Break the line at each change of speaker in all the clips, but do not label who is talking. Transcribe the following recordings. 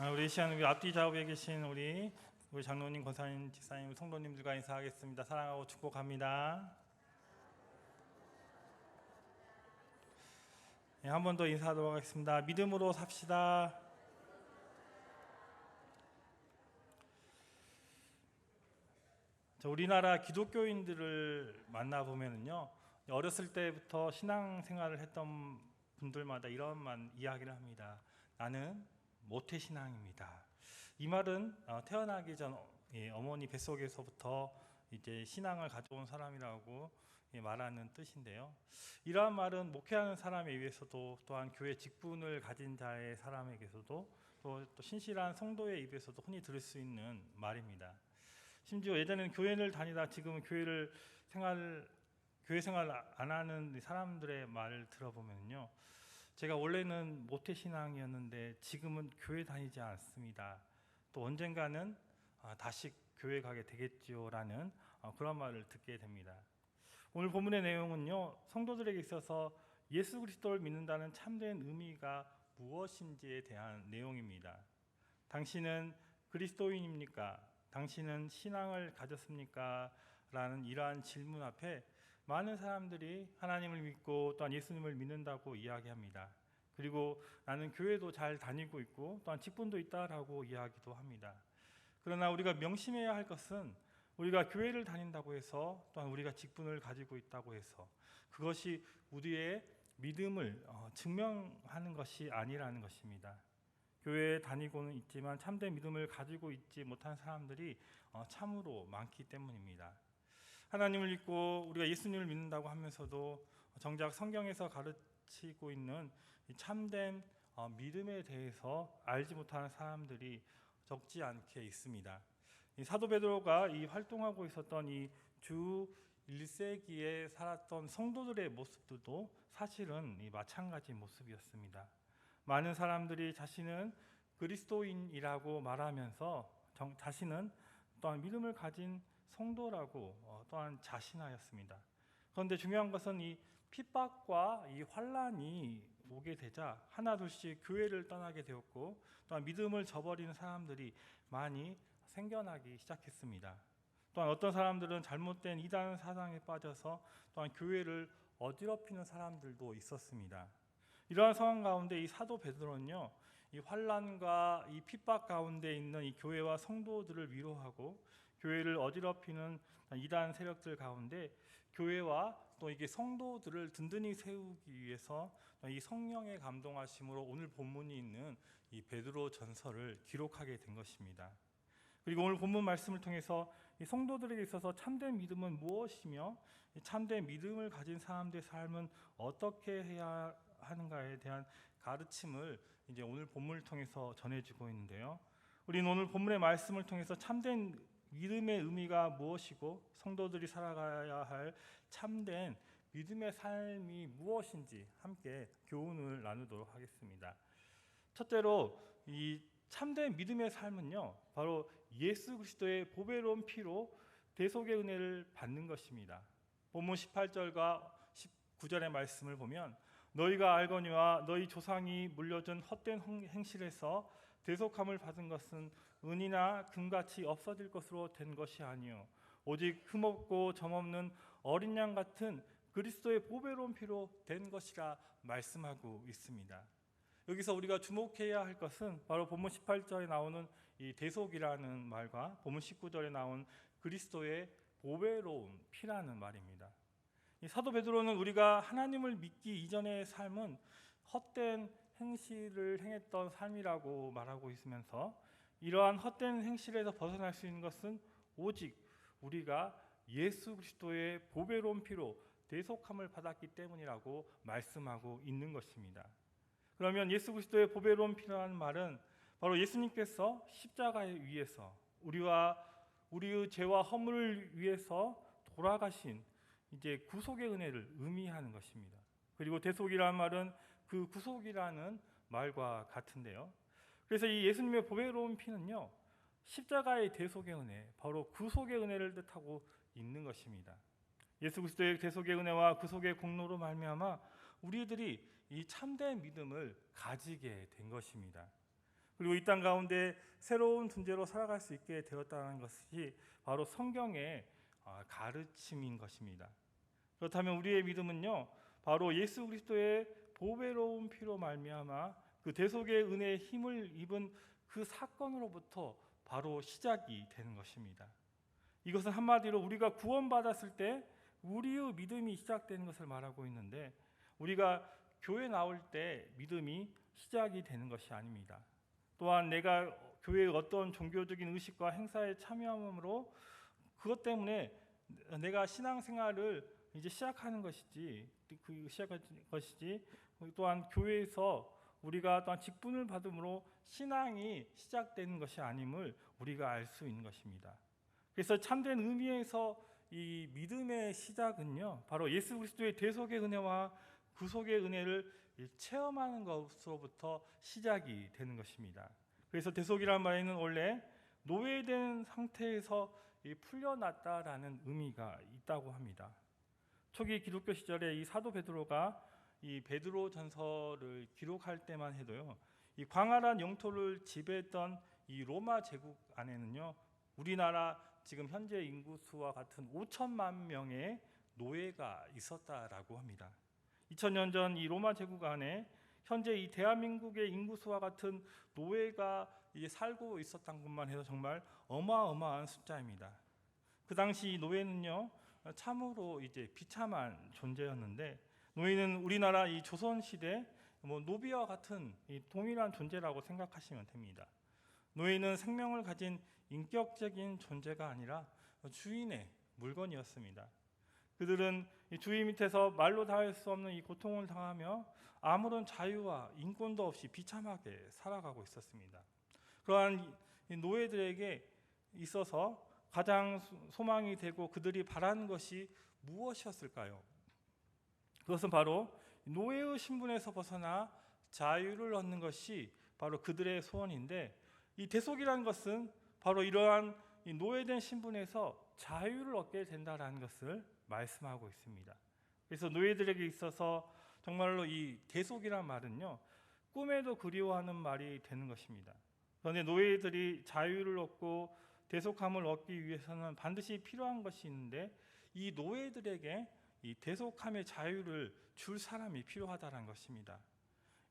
우리 이 시간 우리 앞뒤 좌우에 계신 우리 장로님, 권사님, 집사님, 성도님들과 인사하겠습니다. 사랑하고 축복합니다. 한 번 더 인사하도록 하겠습니다. 믿음으로 삽시다. 우리나라 기독교인들을 만나보면요, 어렸을 때부터 신앙생활을 했던 분들마다 이런 이야기를 합니다. 나는 모태신앙입니다. 이 말은 태어나기 전 어머니 뱃속에서부터 이제 신앙을 가져온 사람이라고 말하는 뜻인데요. 이러한 말은 목회하는 사람에 의해서도, 또한 교회 직분을 가진 자의 사람에게서도, 또 신실한 성도의 입에서도 흔히 들을 수 있는 말입니다. 심지어 예전에는 교회를 다니다 지금은 교회 생활 안 하는 사람들의 말을 들어보면요, 제가 원래는 모태신앙이었는데 지금은 교회 다니지 않습니다. 또 언젠가는 다시 교회 가게 되겠지요 라는 그런 말을 듣게 됩니다. 오늘 본문의 내용은요, 성도들에게 있어서 예수 그리스도를 믿는다는 참된 의미가 무엇인지에 대한 내용입니다. 당신은 그리스도인입니까? 당신은 신앙을 가졌습니까? 라는 이러한 질문 앞에 많은 사람들이 하나님을 믿고 또한 예수님을 믿는다고 이야기합니다. 그리고 나는 교회도 잘 다니고 있고 또한 직분도 있다라고 이야기도 합니다. 그러나 우리가 명심해야 할 것은, 우리가 교회를 다닌다고 해서, 또한 우리가 직분을 가지고 있다고 해서 그것이 우리의 믿음을 증명하는 것이 아니라는 것입니다. 교회에 다니고는 있지만 참된 믿음을 가지고 있지 못한 사람들이 참으로 많기 때문입니다. 하나님을 믿고 우리가 예수님을 믿는다고 하면서도 정작 성경에서 가르치고 있는 참된 믿음에 대해서 알지 못하는 사람들이 적지 않게 있습니다. 사도 베드로가 활동하고 있었던 이 주 1세기에 살았던 성도들의 모습들도 사실은 마찬가지 모습이었습니다. 많은 사람들이 자신은 그리스도인이라고 말하면서 자신은 또한 믿음을 가진 성도라고 또한 자신하였습니다. 그런데 중요한 것은 이 핍박과 이 환난이 오게 되자 하나둘씩 교회를 떠나게 되었고, 또한 믿음을 저버리는 사람들이 많이 생겨나기 시작했습니다. 또한 어떤 사람들은 잘못된 이단 사상에 빠져서 또한 교회를 어지럽히는 사람들도 있었습니다. 이러한 상황 가운데 이 사도 베드로는요, 이 환난과 이 핍박 가운데 있는 이 교회와 성도들을 위로하고, 교회를 어지럽히는 이단 세력들 가운데 교회와 또 이게 성도들을 든든히 세우기 위해서 이 성령의 감동하심으로 오늘 본문이 있는 이 베드로 전서를 기록하게 된 것입니다. 그리고 오늘 본문 말씀을 통해서 이 성도들에게 있어서 참된 믿음은 무엇이며, 참된 믿음을 가진 사람들의 삶은 어떻게 해야 하는가에 대한 가르침을 이제 오늘 본문을 통해서 전해주고 있는데요. 우리는 오늘 본문의 말씀을 통해서 참된 믿음의 의미가 무엇이고 성도들이 살아가야 할 참된 믿음의 삶이 무엇인지 함께 교훈을 나누도록 하겠습니다. 첫째로 이 참된 믿음의 삶은요, 바로 예수 그리스도의 보배로운 피로 대속의 은혜를 받는 것입니다. 본문 18절과 19절의 말씀을 보면, 너희가 알거니와 너희 조상이 물려준 헛된 행실에서 대속함을 받은 것은 은이나 금같이 없어질 것으로 된 것이 아니요 오직 흠없고 점없는 어린 양 같은 그리스도의 보배로운 피로 된 것이라 말씀하고 있습니다. 여기서 우리가 주목해야 할 것은 바로 본문 18절에 나오는 이 대속이라는 말과 본문 19절에 나온 그리스도의 보배로운 피라는 말입니다. 이 사도 베드로는 우리가 하나님을 믿기 이전의 삶은 헛된 행실을 행했던 삶이라고 말하고 있으면서, 이러한 헛된 행실에서 벗어날 수 있는 것은 오직 우리가 예수 그리스도의 보배로운 피로 대속함을 받았기 때문이라고 말씀하고 있는 것입니다. 그러면 예수 그리스도의 보배로운 피라는 말은 바로 예수님께서 십자가에 위에서 우리의 죄와 허물을 위해서 돌아가신 이제 구속의 은혜를 의미하는 것입니다. 그리고 대속이라는 말은 그 구속이라는 말과 같은데요. 그래서 이 예수님의 보배로운 피는요, 십자가의 대속의 은혜, 바로 구속의 은혜를 뜻하고 있는 것입니다. 예수 그리스도의 대속의 은혜와 구속의 공로로 말미암아 우리들이 이 참된 믿음을 가지게 된 것입니다. 그리고 이 땅 가운데 새로운 존재로 살아갈 수 있게 되었다는 것이 바로 성경의 가르침인 것입니다. 그렇다면 우리의 믿음은요, 바로 예수 그리스도의 보배로운 피로 말미암아 그 대속의 은혜의 힘을 입은 그 사건으로부터 바로 시작이 되는 것입니다. 이것은 한마디로 우리가 구원받았을 때 우리의 믿음이 시작되는 것을 말하고 있는데, 우리가 교회 나올 때 믿음이 시작이 되는 것이 아닙니다. 또한 내가 교회의 어떤 종교적인 의식과 행사에 참여함으로 그것 때문에 내가 신앙생활을 이제 시작하는 것이지, 또한 교회에서 우리가 또한 직분을 받음으로 신앙이 시작되는 것이 아님을 우리가 알 수 있는 것입니다. 그래서 참된 의미에서 이 믿음의 시작은요, 바로 예수 그리스도의 대속의 은혜와 구속의 은혜를 체험하는 것으로부터 시작이 되는 것입니다. 그래서 대속이라는 말에는 원래 노예된 상태에서 풀려났다라는 의미가 있다고 합니다. 초기 기독교 시절에 이 사도 베드로가 이 베드로 전서를 기록할 때만 해도요, 이 광활한 영토를 지배했던 이 로마 제국 안에는요, 우리나라 지금 현재 인구 수와 같은 5천만 명의 노예가 있었다라고 합니다. 2000년 전 이 로마 제국 안에 현재 이 대한민국의 인구 수와 같은 노예가 살고 있었던 것만 해도 정말 어마어마한 숫자입니다. 그 당시 노예는요, 참으로 이제 비참한 존재였는데, 노예는 우리나라 이 조선 시대 노비와 같은 동일한 존재라고 생각하시면 됩니다. 노예는 생명을 가진 인격적인 존재가 아니라 주인의 물건이었습니다. 그들은 주인 밑에서 말로 다할 수 없는 이 고통을 당하며 아무런 자유와 인권도 없이 비참하게 살아가고 있었습니다. 그러한 노예들에게 있어서 가장 소망이 되고 그들이 바라는 것이 무엇이었을까요? 그것은 바로 노예의 신분에서 벗어나 자유를 얻는 것이 바로 그들의 소원인데, 이 대속이라는 것은 바로 이러한 노예된 신분에서 자유를 얻게 된다라는 것을 말씀하고 있습니다. 그래서 노예들에게 있어서 정말로 이 대속이란 말은요, 꿈에도 그리워하는 말이 되는 것입니다. 그런데 노예들이 자유를 얻고 대속함을 얻기 위해서는 반드시 필요한 것이 있는데, 이 노예들에게 이 대속함의 자유를 줄 사람이 필요하다는 것입니다.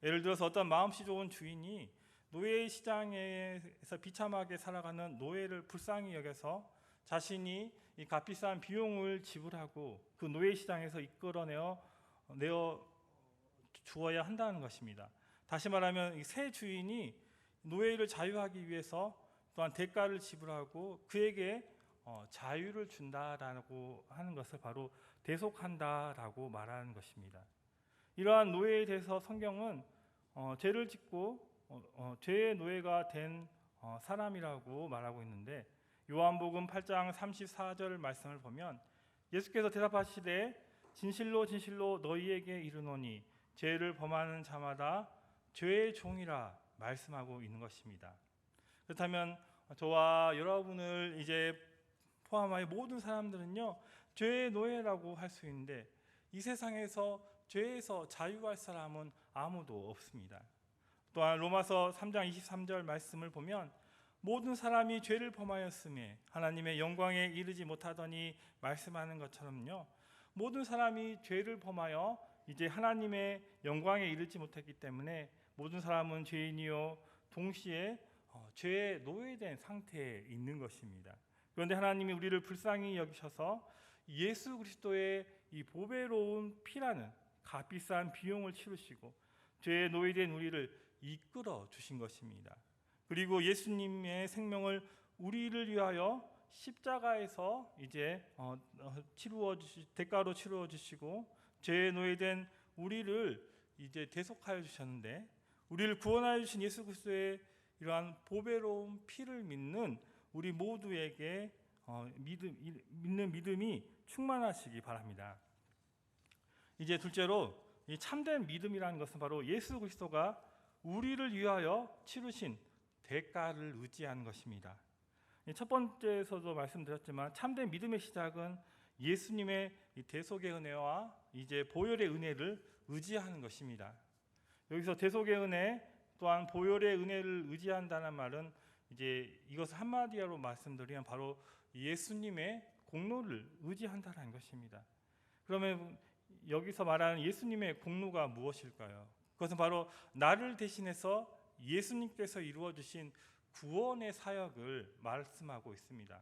예를 들어서 어떤 마음씨 좋은 주인이 노예 시장에서 비참하게 살아가는 노예를 불쌍히 여겨서 자신이 이 값비싼 비용을 지불하고 그 노예 시장에서 이끌어내어 주어야 한다는 것입니다. 다시 말하면 이 새 주인이 노예를 자유하기 위해서 또한 대가를 지불하고 그에게 자유를 준다라고 하는 것을 바로 대속한다라고 말하는 것입니다. 이러한 노예에 대해서 성경은 죄를 짓고 죄의 노예가 된 사람이라고 말하고 있는데, 요한복음 8장 34절 말씀을 보면 예수께서 대답하시되 진실로 진실로 너희에게 이르노니 죄를 범하는 자마다 죄의 종이라 말씀하고 있는 것입니다. 그렇다면 저와 여러분을 이제 포함하여 모든 사람들은요, 죄의 노예라고 할 수 있는데, 이 세상에서 죄에서 자유할 사람은 아무도 없습니다. 또한 로마서 3장 23절 말씀을 보면 모든 사람이 죄를 범하였음에 하나님의 영광에 이르지 못하더니 말씀하는 것처럼요, 모든 사람이 죄를 범하여 이제 하나님의 영광에 이르지 못했기 때문에 모든 사람은 죄인이요 동시에 죄의 노예된 상태에 있는 것입니다. 그런데 하나님이 우리를 불쌍히 여기셔서 예수 그리스도의 이 보배로운 피라는 값비싼 비용을 치르시고 죄의 노예된 우리를 이끌어 주신 것입니다. 그리고 예수님의 생명을 우리를 위하여 십자가에서 이제 대가로 치루어 주시고 죄의 노예된 우리를 이제 대속하여 주셨는데, 우리를 구원하여 주신 예수 그리스도의 이러한 보배로운 피를 믿는 우리 모두에게 믿는 믿음이 충만하시기 바랍니다. 이제 둘째로 이 참된 믿음이라는 것은 바로 예수 그리스도가 우리를 위하여 치르신 대가를 의지하는 것입니다. 첫 번째에서도 말씀드렸지만 참된 믿음의 시작은 예수님의 대속의 은혜와 이제 보혈의 은혜를 의지하는 것입니다. 여기서 대속의 은혜, 또한 보혈의 은혜를 의지한다는 말은 이제 이것을 한마디로 말씀드리면 바로 예수님의 공로를 의지한다는 것입니다. 그러면 여기서 말하는 예수님의 공로가 무엇일까요? 그것은 바로 나를 대신해서 예수님께서 이루어 주신 구원의 사역을 말씀하고 있습니다.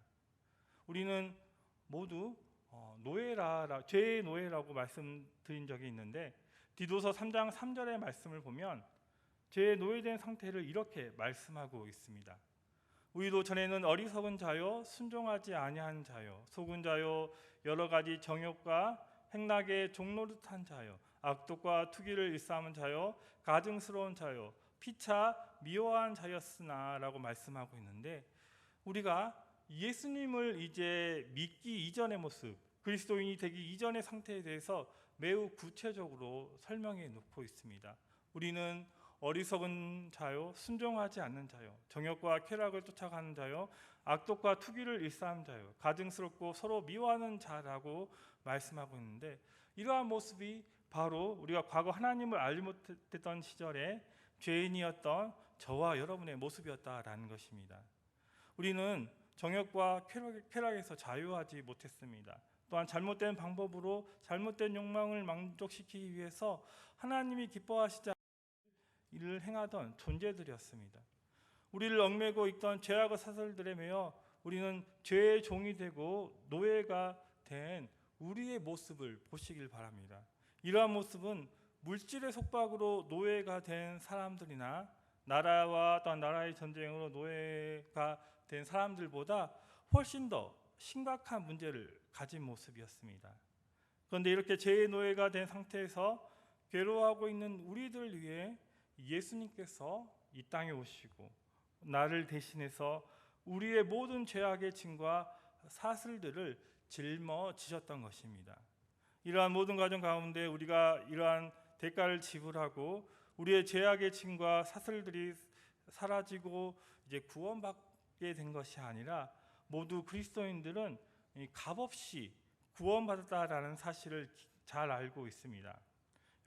우리는 모두 죄의 노예라고 말씀드린 적이 있는데, 디도서 3장 3절의 말씀을 보면 죄에 노예된 상태를 이렇게 말씀하고 있습니다. 우리도 전에는 어리석은 자요, 순종하지 아니한 자요, 속은 자요, 여러 가지 정욕과 행락의 종노릇한 자요, 악독과 투기를 일삼은 자요, 가증스러운 자요, 피차 미워한 자였으나 라고 말씀하고 있는데, 우리가 예수님을 이제 믿기 이전의 모습, 그리스도인이 되기 이전의 상태에 대해서 매우 구체적으로 설명해 놓고 있습니다. 우리는 어리석은 자요, 순종하지 않는 자요, 정욕과 쾌락을 쫓아가는 자요, 악독과 투기를 일삼는 자요, 가증스럽고 서로 미워하는 자라고 말씀하고 있는데, 이러한 모습이 바로 우리가 과거 하나님을 알지 못했던 시절에 죄인이었던 저와 여러분의 모습이었다라는 것입니다. 우리는 정욕과 쾌락에서 자유하지 못했습니다. 또한 잘못된 방법으로 잘못된 욕망을 만족시키기 위해서 하나님이 기뻐하시지 않는 일을 행하던 존재들이었습니다. 우리를 얽매고 있던 죄악의 사슬들에 매여 우리는 죄의 종이 되고 노예가 된 우리의 모습을 보시길 바랍니다. 이러한 모습은 물질의 속박으로 노예가 된 사람들이나 나라와 또한 나라의 전쟁으로 노예가 된 사람들보다 훨씬 더 심각한 문제를 가진 모습이었습니다. 그런데 이렇게 죄의 노예가 된 상태에서 괴로워하고 있는 우리들을 위해 예수님께서 이 땅에 오시고 나를 대신해서 우리의 모든 죄악의 짐과 사슬들을 짊어지셨던 것입니다. 이러한 모든 과정 가운데 우리가 이러한 대가를 지불하고 우리의 죄악의 짐과 사슬들이 사라지고 이제 구원받게 된 것이 아니라, 모두 그리스도인들은 값없이 구원받았다라는 사실을 잘 알고 있습니다.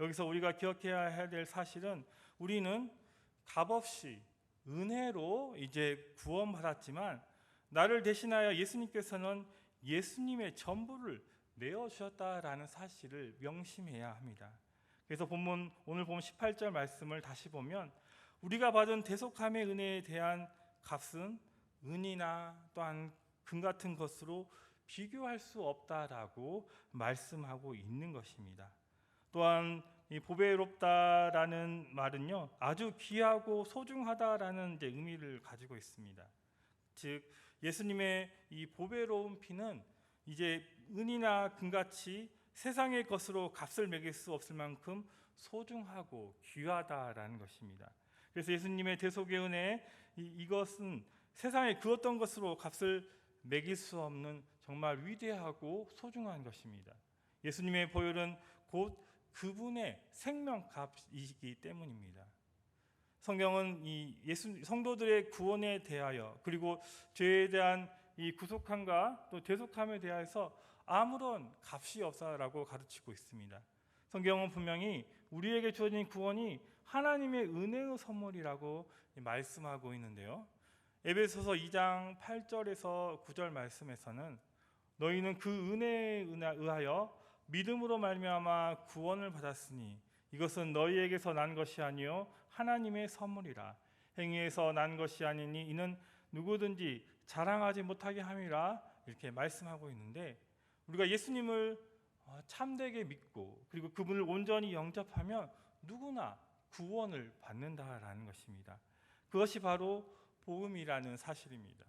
여기서 우리가 기억해야 될 사실은, 우리는 값없이 은혜로 이제 구원받았지만 나를 대신하여 예수님께서는 예수님의 전부를 내어 주셨다라는 사실을 명심해야 합니다. 그래서 오늘 본 18절 말씀을 다시 보면, 우리가 받은 대속함의 은혜에 대한 값은 은이나 또한 금 같은 것으로 비교할 수 없다라고 말씀하고 있는 것입니다. 또한 이 보배롭다라는 말은요, 아주 귀하고 소중하다라는 이제 의미를 가지고 있습니다. 즉 예수님의 이 보배로운 피는 이제 은이나 금같이 세상의 것으로 값을 매길 수 없을 만큼 소중하고 귀하다라는 것입니다. 그래서 예수님의 대속의 은혜, 이것은 세상의 그 어떤 것으로 값을 매길 수 없는 정말 위대하고 소중한 것입니다. 예수님의 보혈은 곧 그분의 생명값이기 때문입니다. 성경은 이 성도들의 구원에 대하여, 그리고 죄에 대한 이 구속함과 또 대속함에 대하여서 아무런 값이 없다라고 가르치고 있습니다. 성경은 분명히 우리에게 주어진 구원이 하나님의 은혜의 선물이라고 말씀하고 있는데요. 에베소서 2장 8절에서 9절 말씀에서는 너희는 그 은혜에 의하여 믿음으로 말미암아 구원을 받았으니 이것은 너희에게서 난 것이 아니요 하나님의 선물이라. 행위에서 난 것이 아니니 이는 누구든지 자랑하지 못하게 함이라. 이렇게 말씀하고 있는데, 우리가 예수님을 참되게 믿고 그리고 그분을 온전히 영접하면 누구나 구원을 받는다라는 것입니다. 그것이 바로 복음이라는 사실입니다.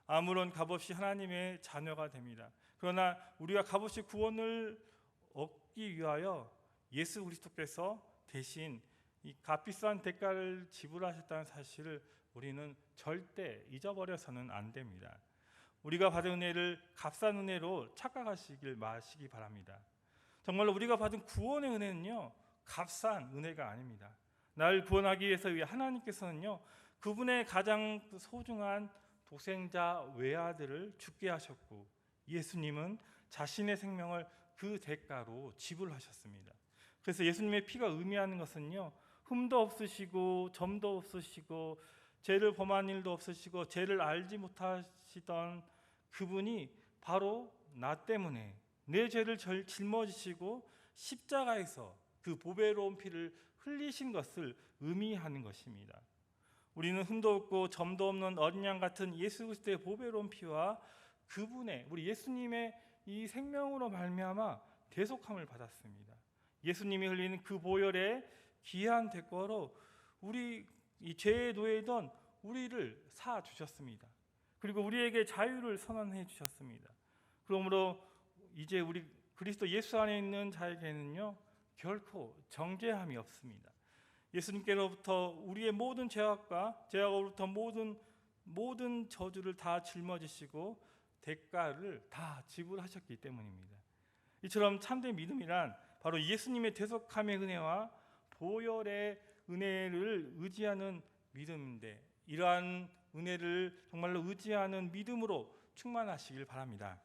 아무런 값없이 하나님의 자녀가 됩니다. 그러나 우리가 값없이 구원을 얻기 위하여 예수 그리스도께서 대신 이 값비싼 대가를 지불하셨다는 사실을 우리는 절대 잊어버려서는 안 됩니다. 우리가 받은 은혜를 값싼 은혜로 착각하시길 마시기 바랍니다. 정말로 우리가 받은 구원의 은혜는요, 값싼 은혜가 아닙니다. 나를 구원하기 위해서 하나님께서는요, 그분의 가장 소중한 독생자 외아들을 죽게 하셨고, 예수님은 자신의 생명을 그 대가로 지불하셨습니다. 그래서 예수님의 피가 의미하는 것은요, 흠도 없으시고 점도 없으시고 죄를 범한 일도 없으시고 죄를 알지 못하시던 그분이 바로 나 때문에 내 죄를 짊어지시고 십자가에서 그 보배로운 피를 흘리신 것을 의미하는 것입니다. 우리는 흠도 없고 점도 없는 어린 양 같은 예수 그리스도의 보배로운 피와 그분의 우리 예수님의 이 생명으로 말미암아 대속함을 받았습니다. 예수님이 흘리는 그 보혈의 귀한 대가로 우리 이 죄의 노예던 우리를 사 주셨습니다. 그리고 우리에게 자유를 선언해 주셨습니다. 그러므로 이제 우리 그리스도 예수 안에 있는 자에게는요 결코 정죄함이 없습니다. 예수님께로부터 우리의 모든 죄악으로부터 모든 저주를 다 짊어지시고 대가를 다 지불하셨기 때문입니다. 이처럼 참된 믿음이란 바로 예수님의 대속함의 은혜와 보혈의 은혜를 의지하는 믿음인데, 이러한 은혜를 정말로 의지하는 믿음으로 충만하시길 바랍니다.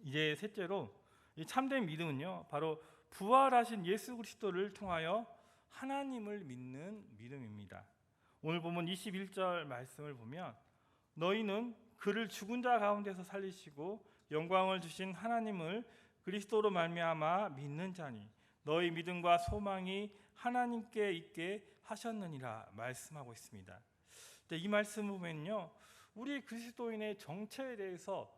이제 셋째로 이 참된 믿음은요 바로 부활하신 예수 그리스도를 통하여 하나님을 믿는 믿음입니다. 오늘 보면 21절 말씀을 보면 너희는 그를 죽은 자 가운데서 살리시고 영광을 주신 하나님을 그리스도로 말미암아 믿는 자니 너희 믿음과 소망이 하나님께 있게 하셨느니라 말씀하고 있습니다. 이 말씀 보면요 우리 그리스도인의 정체에 대해서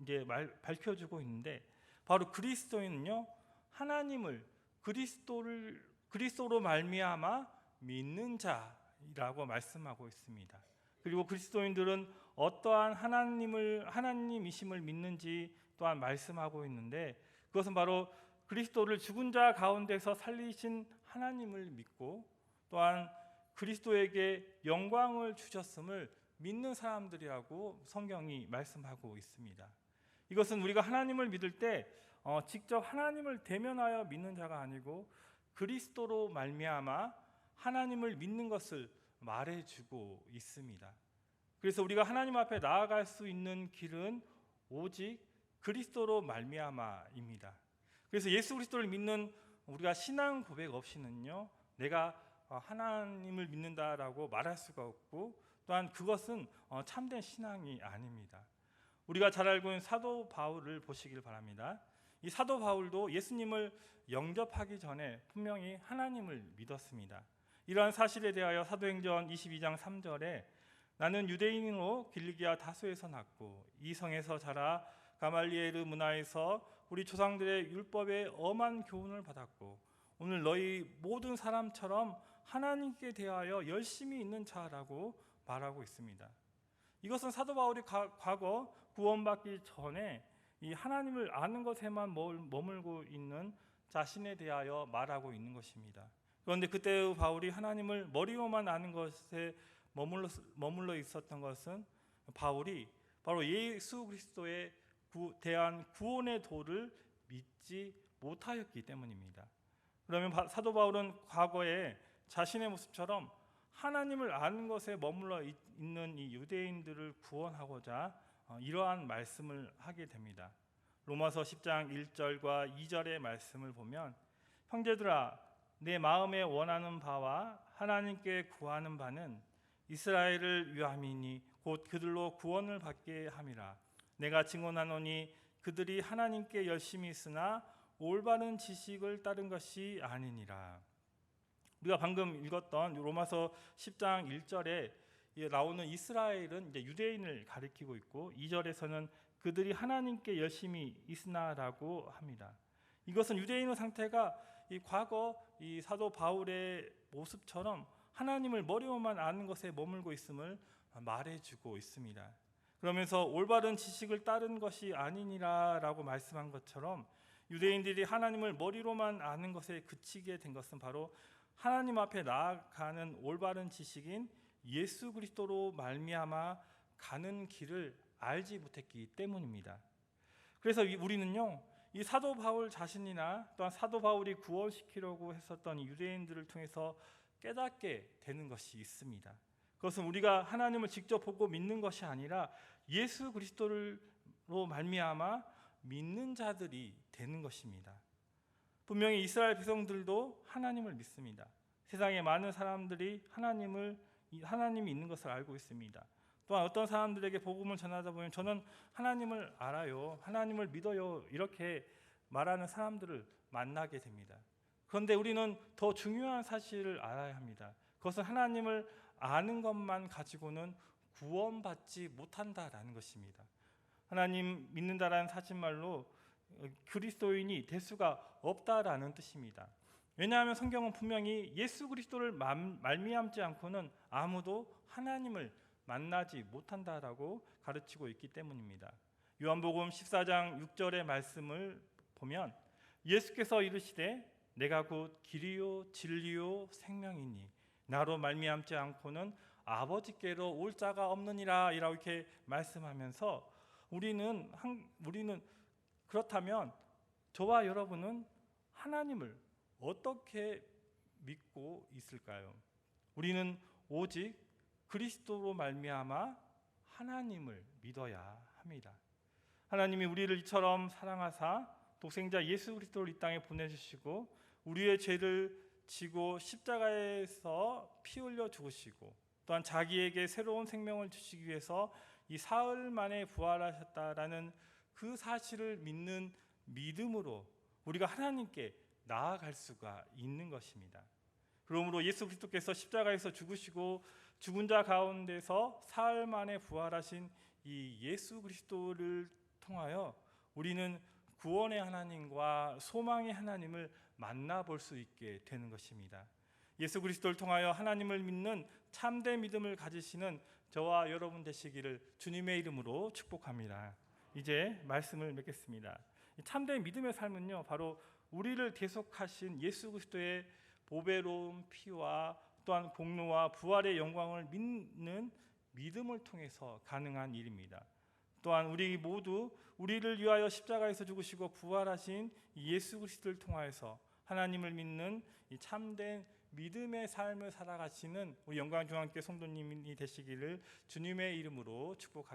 이제 밝혀주고 있는데, 바로 그리스도인은요 하나님을 그리스도로 말미암아 믿는 자라고 말씀하고 있습니다. 그리고 그리스도인들은 어떠한 하나님이심을 믿는지 또한 말씀하고 있는데, 그것은 바로 그리스도를 죽은 자 가운데서 살리신 하나님을 믿고 또한 그리스도에게 영광을 주셨음을 믿는 사람들이라고 성경이 말씀하고 있습니다. 이것은 우리가 하나님을 믿을 때 직접 하나님을 대면하여 믿는 자가 아니고 그리스도로 말미암아 하나님을 믿는 것을 말해주고 있습니다. 그래서 우리가 하나님 앞에 나아갈 수 있는 길은 오직 그리스도로 말미암아입니다. 그래서 예수 그리스도를 믿는 우리가 신앙 고백 없이는요 내가 하나님을 믿는다라고 말할 수가 없고, 또한 그것은 참된 신앙이 아닙니다. 우리가 잘 알고 있는 사도 바울을 보시길 바랍니다. 이 사도 바울도 예수님을 영접하기 전에 분명히 하나님을 믿었습니다. 이러한 사실에 대하여 사도행전 22장 3절에 나는 유대인으로 길리기아 다소에서 났고 이 성에서 자라 가말리엘 문화에서 우리 조상들의 율법에 엄한 교훈을 받았고 오늘 너희 모든 사람처럼 하나님께 대하여 열심히 있는 자라고 말하고 있습니다. 이것은 사도 바울이 과거 구원받기 전에 이 하나님을 아는 것에만 머물고 있는 자신에 대하여 말하고 있는 것입니다. 그런데 그때 바울이 하나님을 머리로만 아는 것에 머물러 있었던 것은 바울이 바로 예수 그리스도에 대한 구원의 도를 믿지 못하였기 때문입니다. 그러면 사도 바울은 과거에 자신의 모습처럼 하나님을 아는 것에 머물러 있는 이 유대인들을 구원하고자 이러한 말씀을 하게 됩니다. 로마서 10장 1절과 2절의 말씀을 보면 형제들아 내 마음에 원하는 바와 하나님께 구하는 바는 이스라엘을 위함이니 곧 그들로 구원을 받게 함이라. 내가 증언하노니 그들이 하나님께 열심히 있으나 올바른 지식을 따른 것이 아니니라. 우리가 방금 읽었던 로마서 10장 1절에 나오는 이스라엘은 이제 유대인을 가리키고 있고 2절에서는 그들이 하나님께 열심히 있으나라고 합니다. 이것은 유대인의 상태가 이 과거 이 사도 바울의 모습처럼 하나님을 머리로만 아는 것에 머물고 있음을 말해주고 있습니다. 그러면서 올바른 지식을 따른 것이 아니니라라고 말씀한 것처럼 유대인들이 하나님을 머리로만 아는 것에 그치게 된 것은 바로 하나님 앞에 나아가는 올바른 지식인 예수 그리스도로 말미암아 가는 길을 알지 못했기 때문입니다. 그래서 우리는요 이 사도 바울 자신이나 또한 사도 바울이 구원시키려고 했었던 유대인들을 통해서 깨닫게 되는 것이 있습니다. 그것은 우리가 하나님을 직접 보고 믿는 것이 아니라 예수 그리스도로 말미암아 믿는 자들이 되는 것입니다. 분명히 이스라엘 백성들도 하나님을 믿습니다. 세상에 많은 사람들이 하나님이 있는 것을 알고 있습니다. 또한 어떤 사람들에게 복음을 전하다 보면 저는 하나님을 알아요, 하나님을 믿어요 이렇게 말하는 사람들을 만나게 됩니다. 그런데 우리는 더 중요한 사실을 알아야 합니다. 그것은 하나님을 아는 것만 가지고는 구원받지 못한다라는 것입니다. 하나님 믿는다라는 사실말로 그리스도인이 될 수가 없다라는 뜻입니다. 왜냐하면 성경은 분명히 예수 그리스도를 말미암지 않고는 아무도 하나님을 만나지 못한다라고 가르치고 있기 때문입니다. 요한복음 14장 6절의 말씀을 보면 예수께서 이르시되 내가 곧 길이요 진리요 생명이니 나로 말미암지 않고는 아버지께로 올 자가 없느니라 이렇게 말씀하면서 우리는 그렇다면 저와 여러분은 하나님을 어떻게 믿고 있을까요? 우리는 오직 그리스도로 말미암아 하나님을 믿어야 합니다. 하나님이 우리를 이처럼 사랑하사 독생자 예수 그리스도를 이 땅에 보내주시고 우리의 죄를 지고 십자가에서 피 흘려 죽으시고 또한 자기에게 새로운 생명을 주시기 위해서 이 사흘 만에 부활하셨다라는 그 사실을 믿는 믿음으로 우리가 하나님께 나아갈 수가 있는 것입니다. 그러므로 예수 그리스도께서 십자가에서 죽으시고 죽은 자 가운데서 사흘 만에 부활하신 이 예수 그리스도를 통하여 우리는 구원의 하나님과 소망의 하나님을 만나볼 수 있게 되는 것입니다. 예수 그리스도를 통하여 하나님을 믿는 참된 믿음을 가지시는 저와 여러분 되시기를 주님의 이름으로 축복합니다. 이제 말씀을 맺겠습니다. 참된 믿음의 삶은요, 바로 우리를 대속하신 예수 그리스도의 보배로운 피와 또한 공로와 부활의 영광을 믿는 믿음을 통해서 가능한 일입니다. 또한 우리 모두 우리를 위하여 십자가에서 죽으시고 부활하신 예수 그리스도를 통하여서 하나님을 믿는 이 참된 믿음의 삶을 살아가시는 우리 영광중앙교회 성도님이 되시기를 주님의 이름으로 축복합니다.